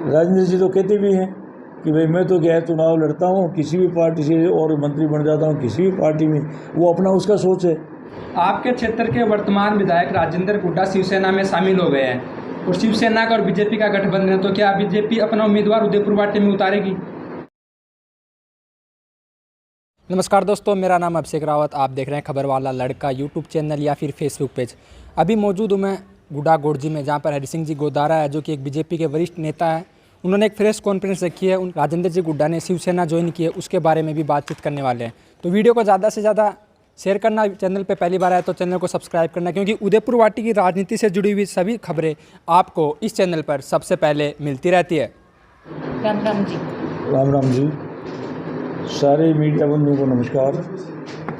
राजेंद्र जी तो कहते भी हैं कि भाई मैं तो क्या है चुनाव लड़ता हूँ किसी भी पार्टी से और मंत्री बन जाता हूँ किसी भी पार्टी में, वो अपना उसका सोच है। आपके क्षेत्र के वर्तमान विधायक राजेंद्र गुड्डा शिवसेना में शामिल हो गए हैं और शिवसेना का और बीजेपी का गठबंधन है, तो क्या बीजेपी अपना उम्मीदवार उदयपुर वाटी में उतारेगी? नमस्कार दोस्तों, मेरा नाम अभिषेक रावत। आप देख रहे हैं खबर वाला लड़का यूट्यूब चैनल या फिर फेसबुक पेज। अभी मौजूद हूँ मैं गुड्डा गोड़जी में, जहाँ पर हरि सिंह जी गोदारा है, जो कि एक बीजेपी के वरिष्ठ नेता है। उन्होंने एक प्रेस कॉन्फ्रेंस रखी है। उन राजेंद्र जी गुड्डा ने शिवसेना ज्वाइन की है, उसके बारे में भी बातचीत करने वाले हैं। तो वीडियो को ज़्यादा से ज़्यादा शेयर करना, चैनल पे पहली बार आया तो चैनल को सब्सक्राइब करना, क्योंकि उदयपुर वाटी की राजनीति से जुड़ी हुई सभी खबरें आपको इस चैनल पर सबसे पहले मिलती रहती है। राम राम जी। राम राम जी, सारे मीडिया बंधुओं को नमस्कार।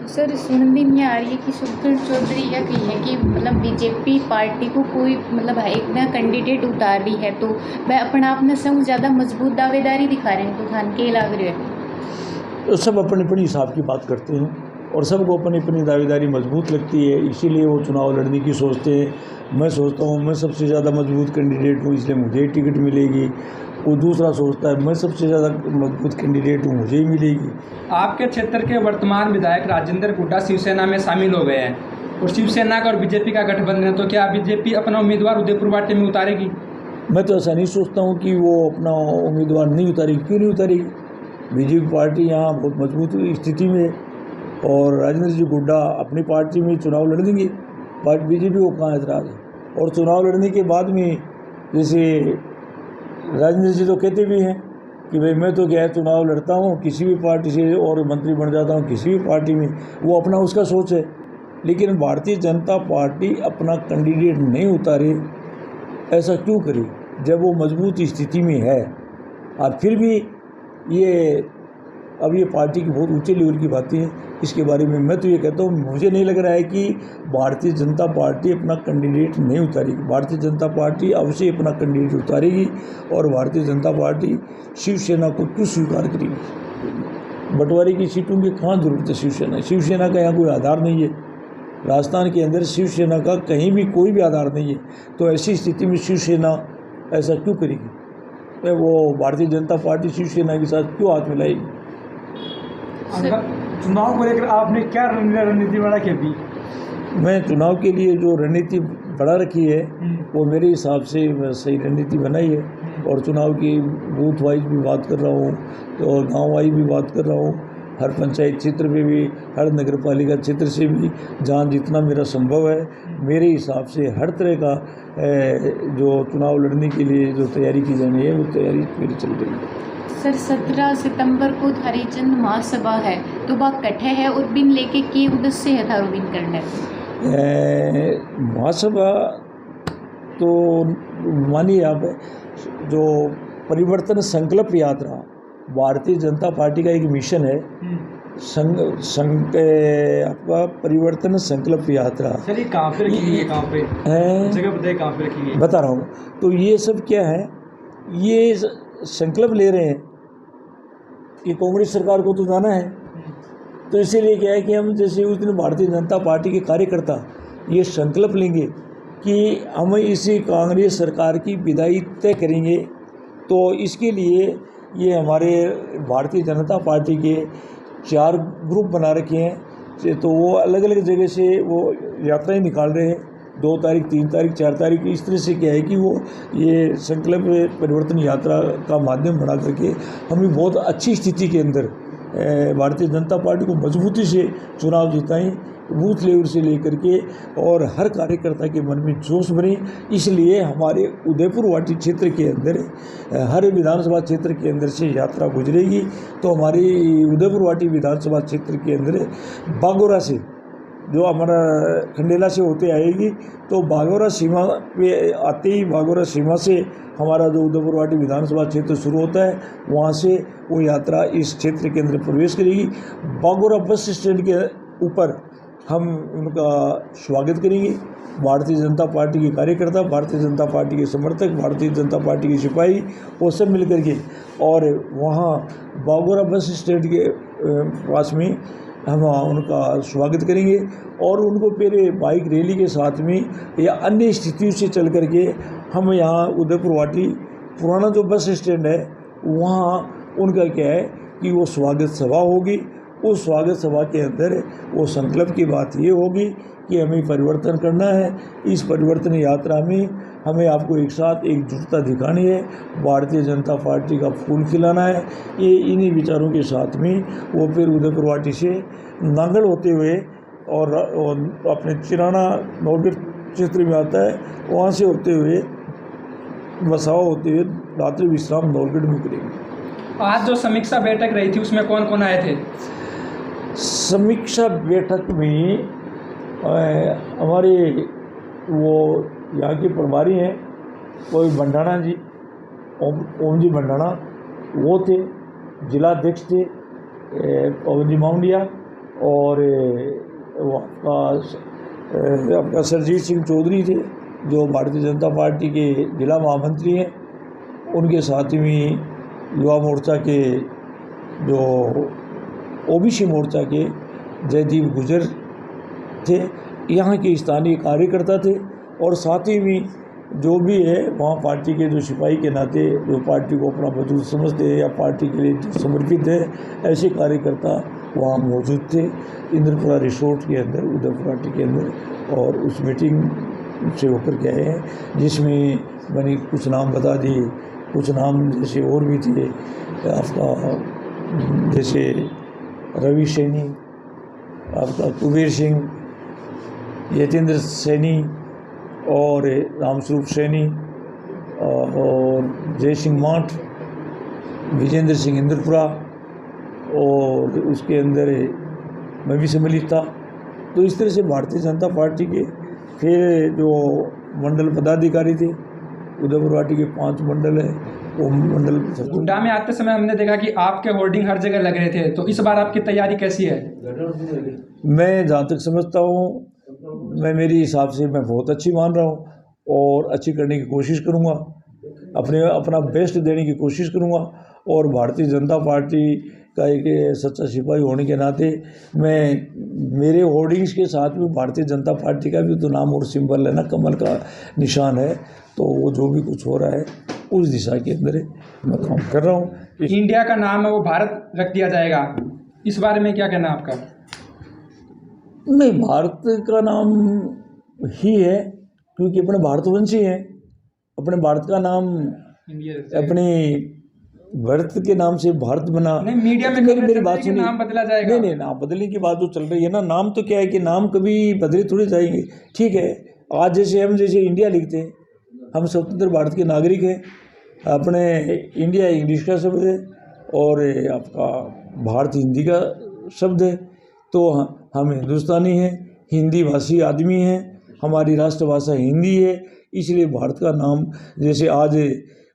सर, सुनने में आ रही है कि सुखबीर चौधरी यह कही है कि मतलब बीजेपी पार्टी को कोई मतलब एक ना कैंडिडेट उतार रही है, तो वह अपना आप संग ज़्यादा मजबूत दावेदारी दिखा रहे हैं, तो थान के लग रहे हैं। तो सब अपने अपने हिसाब की बात करते हैं और सबको अपनी अपनी दावेदारी मजबूत लगती है, इसीलिए वो चुनाव लड़ने की सोचते हैं। मैं सोचता हूँ मैं सबसे ज़्यादा मजबूत कैंडिडेट हूँ, इसलिए मुझे टिकट मिलेगी। वो दूसरा सोचता है मैं सबसे ज़्यादा मजबूत कैंडिडेट हूँ, मुझे ही मिलेगी। आपके क्षेत्र के वर्तमान विधायक राजेंद्र गुड्डा शिवसेना में शामिल हो गए हैं और शिवसेना का और बीजेपी का गठबंधन है, तो क्या बीजेपी अपना उम्मीदवार उदयपुर वाटी में उतारेगी? मैं तो ऐसा नहीं सोचता हूँ कि वो अपना उम्मीदवार नहीं उतारेगी। क्यों नहीं उतारेगी? बीजेपी पार्टी यहाँ बहुत मजबूत स्थिति में है और राजेंद्र जी गुड्डा अपनी पार्टी में चुनाव लड़ देंगे। बीजेपी को कहाँ एतराज़ है? और चुनाव लड़ने के बाद में जैसे राजेंद्र जी तो कहते भी हैं कि भाई मैं तो क्या है चुनाव लड़ता हूँ किसी भी पार्टी से और मंत्री बन जाता हूँ किसी भी पार्टी में, वो अपना उसका सोच है। लेकिन भारतीय जनता पार्टी अपना कैंडिडेट नहीं उतारे, ऐसा क्यों करे जब वो मजबूत स्थिति में है? और फिर भी अब ये पार्टी की बहुत ऊंचे लेवल की बातें हैं। इसके बारे में मैं तो ये कहता हूँ, मुझे नहीं लग रहा है कि भारतीय जनता पार्टी अपना कैंडिडेट नहीं उतारेगी। भारतीय जनता पार्टी अवश्य अपना कैंडिडेट उतारेगी और भारतीय जनता पार्टी शिवसेना को क्यों स्वीकार करेगी? बंटवारे की सीटों की कहाँ जरूरत है? शिवसेना का यहाँ कोई आधार नहीं है। राजस्थान के अंदर शिवसेना का कहीं भी कोई भी आधार नहीं है, तो ऐसी स्थिति में शिवसेना ऐसा क्यों करेगी? वो भारतीय जनता पार्टी शिवसेना के साथ क्यों हाथ मिलाएगी? चुनाव को लेकर आपने क्या रणनीति बना के अभी? मैं चुनाव के लिए जो रणनीति बढ़ा रखी है वो मेरे हिसाब से सही रणनीति बनाई है और चुनाव की बूथ वाइज भी बात कर रहा हूँ और गांव वाइज भी बात कर रहा हूँ। हर पंचायत क्षेत्र में भी, हर नगर पालिका क्षेत्र से भी, जहाँ जितना मेरा संभव है, मेरे हिसाब से हर तरह का जो चुनाव लड़ने के लिए जो तैयारी की जानी है वो तैयारी मेरी चल रही है। सर, 17 सितंबर को हरिचंद महासभा है, तो वह कट्ठे है और बिन लेके के उद्देश्य है थारो बिन करना महासभा तो मानिए आप, जो परिवर्तन संकल्प यात्रा भारतीय जनता पार्टी का एक मिशन है, आपका परिवर्तन संकल्प यात्रा। सर, ये कहाँ पे रखी है? कहाँ पे जगह बताइए, कहाँ पे रखी है? बता रहा हूँ। तो ये सब क्या है, ये संकल्प ले रहे हैं कि कांग्रेस सरकार को तो जाना है, तो इसीलिए क्या है कि हम जैसे उस दिन भारतीय जनता पार्टी के कार्यकर्ता ये संकल्प लेंगे कि हम इसी कांग्रेस सरकार की विदाई तय करेंगे। तो इसके लिए ये हमारे भारतीय जनता पार्टी के 4 ग्रुप बना रखे हैं, तो वो अलग अलग जगह से वो यात्राएं निकाल रहे हैं। 2 तारीख, 3 तारीख, 4 तारीख, इस तरह से क्या है कि वो ये संकल्प परिवर्तन यात्रा का माध्यम बना करके हमें बहुत अच्छी स्थिति के अंदर भारतीय जनता पार्टी को मजबूती से चुनाव जिताएं, बूथ लेवल से लेकर के, और हर कार्यकर्ता के मन में जोश बने। इसलिए हमारे उदयपुर वाटी क्षेत्र के अंदर हर विधानसभा क्षेत्र के अंदर से यात्रा गुजरेगी। तो हमारी उदयपुर वाटी विधानसभा क्षेत्र के अंदर बागोरा से, जो हमारा खंडेला से होते आएगी, तो बागोरा सीमा पे आते ही बागोरा सीमा से हमारा जो उदयपुर वाटी विधानसभा क्षेत्र शुरू होता है, वहाँ से वो यात्रा इस क्षेत्र के अंदर प्रवेश करेगी। बागोरा बस स्टैंड के ऊपर हम उनका स्वागत करेंगे। भारतीय जनता पार्टी के कार्यकर्ता, भारतीय जनता पार्टी के समर्थक, भारतीय जनता पार्टी के सिपाही, वो सब मिल करके और वहाँ बागोरा बस स्टैंड के पास में हम उनका स्वागत करेंगे और उनको पहले बाइक रैली के साथ में या अन्य स्थितियों से चल करके हम यहाँ उदयपुर वाटी पुराना जो बस स्टैंड है वहाँ उनका क्या है कि वो स्वागत सभा होगी। उस स्वागत सभा के अंदर वो संकल्प की बात ये होगी कि हमें परिवर्तन करना है। इस परिवर्तन यात्रा में हमें आपको एक साथ एकजुटता दिखानी है, भारतीय जनता पार्टी का फूल खिलाना है। ये इन्हीं विचारों के साथ में वो फिर उदयपुर वाटी से नांगल होते हुए और अपने चिराना नौलगढ़ क्षेत्र में आता है, वहाँ से होते हुए बसाव होते हुए रात्रि विश्राम नौलगढ़ में करेंगे। आज जो समीक्षा बैठक रही थी उसमें कौन कौन आए थे? समीक्षा बैठक में हमारे वो यहाँ के प्रभारी हैं, कोई भंडाणा जी, ओम जी भंडाणा, वो थे, जिलाध्यक्ष थे पवन जी माउंडिया, और वो आपका सरजीत सिंह चौधरी थे जो भारतीय जनता पार्टी के जिला महामंत्री हैं। उनके साथ में युवा मोर्चा के जो ओबीसी मोर्चा के जयदीप गुजर थे, यहाँ के स्थानीय कार्यकर्ता थे, और साथ ही में जो भी है वहाँ पार्टी के जो सिपाही के नाते जो पार्टी को अपना वजूद समझते हैं या पार्टी के लिए जो समर्पित है, ऐसे कार्यकर्ता वहाँ मौजूद थे इंद्रपुरा रिसोर्ट के अंदर, उदयपुर वाटी के अंदर। और उस मीटिंग से होकर के आए हैं जिसमें मैंने कुछ नाम बता दिए, कुछ नाम जैसे और भी थे आपका, जैसे रवि सैनी, आपका कुबेर सिंह, यतेंद्र सैनी और रामस्वरूप सैनी और जय सिंह माठ, विजेंद्र सिंह इंद्रपुरा, और उसके अंदर मैं भी सम्मिलित था। तो इस तरह से भारतीय जनता पार्टी के फिर जो मंडल पदाधिकारी थे, उदयपुर वाटी के 5 मंडल है, वो मंडल गुड्डा में आते समय हमने देखा कि आपके होर्डिंग हर जगह लग रहे थे, तो इस बार आपकी तैयारी कैसी है? मैं जहाँ तक समझता हूँ, मैं मेरी हिसाब से मैं बहुत अच्छी मान रहा हूँ और अच्छी करने की कोशिश करूँगा, अपना बेस्ट देने की कोशिश करूँगा। और भारतीय जनता पार्टी का एक सच्चा सिपाही होने के नाते मैं मेरे होर्डिंग्स के साथ में भारतीय जनता पार्टी का भी तो नाम और सिंबल है ना, कमल का निशान है। तो वो जो भी कुछ हो रहा है उस दिशा के अंदर मैं काम कर रहा हूँ। इंडिया का नाम है वो भारत रख दिया जाएगा, इस बारे में क्या कहना आपका? नहीं, भारत का नाम ही है क्योंकि अपने भारतवंशी हैं। अपने भारत का नाम अपनी भारत के नाम से भारत बना। नहीं, मीडिया में मेरी बात सुनिए, नाम बदला जाएगा। नहीं, नाम बदलने की बात जो चल रही है ना, नाम तो क्या है कि नाम कभी बदले थोड़ी जाएंगे। ठीक है, आज जैसे हम जैसे इंडिया लिखते हैं, हम स्वतंत्र भारत के नागरिक हैं, अपने इंडिया इंग्लिश का शब्द है और आपका भारत हिंदी का शब्द है। तो हम हिंदुस्तानी हैं, हिंदी भाषी आदमी हैं, हमारी राष्ट्रभाषा हिंदी है, इसलिए भारत का नाम जैसे आज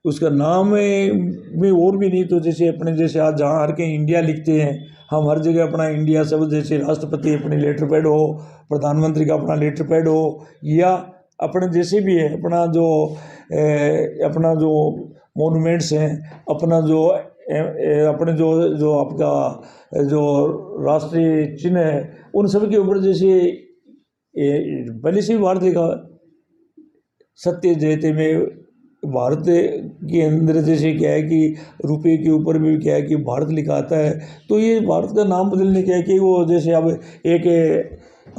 उसका नाम में और भी नहीं तो जैसे अपने जैसे आज जहाँ हर के इंडिया लिखते हैं, हम हर जगह अपना इंडिया शब्द, जैसे राष्ट्रपति अपने लेटर पैड हो, प्रधानमंत्री का अपना लेटर पैड हो, या अपने जैसे भी है अपना जो मोनूमेंट्स हैं, अपना जो अपने जो आपका जो राष्ट्रीय चिन्ह है, उन सब के ऊपर जैसे पहले से भी भारत लिखा है। सत्य जयते में भारत के अंदर जैसे क्या है कि रुपये के ऊपर भी क्या है कि भारत लिखा आता है। तो ये भारत का नाम बदलने क्या है कि वो जैसे अब एक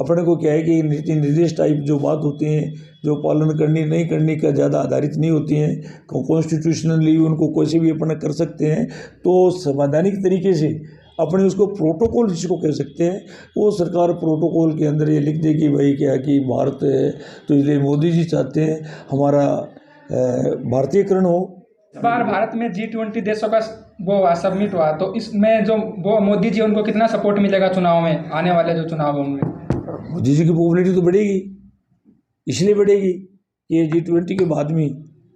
अपने को क्या है कि नीति निर्देश टाइप जो बात होती हैं, जो पालन करनी नहीं करनी का ज़्यादा आधारित नहीं होती हैं, कॉन्स्टिट्यूशनली उनको कैसे भी अपना कर सकते हैं। तो संवैधानिक तरीके से अपने उसको प्रोटोकॉल जिसको कह सकते हैं, वो सरकार प्रोटोकॉल के अंदर ये लिख दे कि भाई क्या कि भारत है। तो इसलिए मोदी जी चाहते हैं हमारा भारतीयकरण हो। इस बार भारत में G20 देशों का वो सब्मिट हुआ, तो इसमें जो वो मोदी जी उनको कितना सपोर्ट मिलेगा चुनाव में, आने वाले जो चुनाव होंगे? मोदी जी की पॉपुलैरिटी तो बढ़ेगी, इसलिए बढ़ेगी कि G20 के बाद में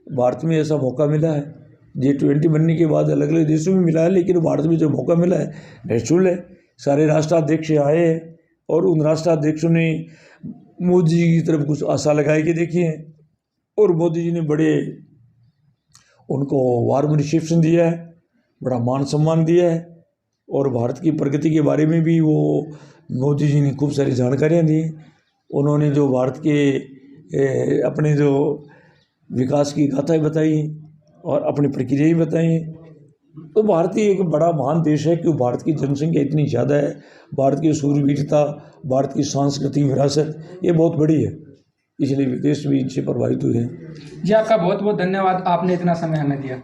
भारत में ऐसा मौका मिला है। G20 बनने के बाद अलग अलग देशों में मिला है, लेकिन भारत में जो मौका मिला है नेचुरल है। सारे राष्ट्राध्यक्ष आए हैं और उन राष्ट्राध्यक्षों ने मोदी जी की तरफ कुछ आशा लगाई कि देखिए, और मोदी जी ने बड़े उनको वार्म रिसेप्शन दिया है, बड़ा मान सम्मान दिया है, और भारत की प्रगति के बारे में भी वो मोदी जी ने खूब सारी जानकारियाँ दी। उन्होंने जो भारत के अपने जो विकास की गाथाएँ बताई, और अपनी प्रक्रिया ही बताई। तो भारत एक बड़ा महान देश है कि भारत की जनसंख्या इतनी ज़्यादा है, भारत की सूरवीरता, भारत की सांस्कृतिक विरासत ये बहुत बड़ी है, इसलिए विदेश भी इनसे प्रभावित हुए हैं। जी आपका बहुत बहुत धन्यवाद, आपने इतना समय हमें दिया।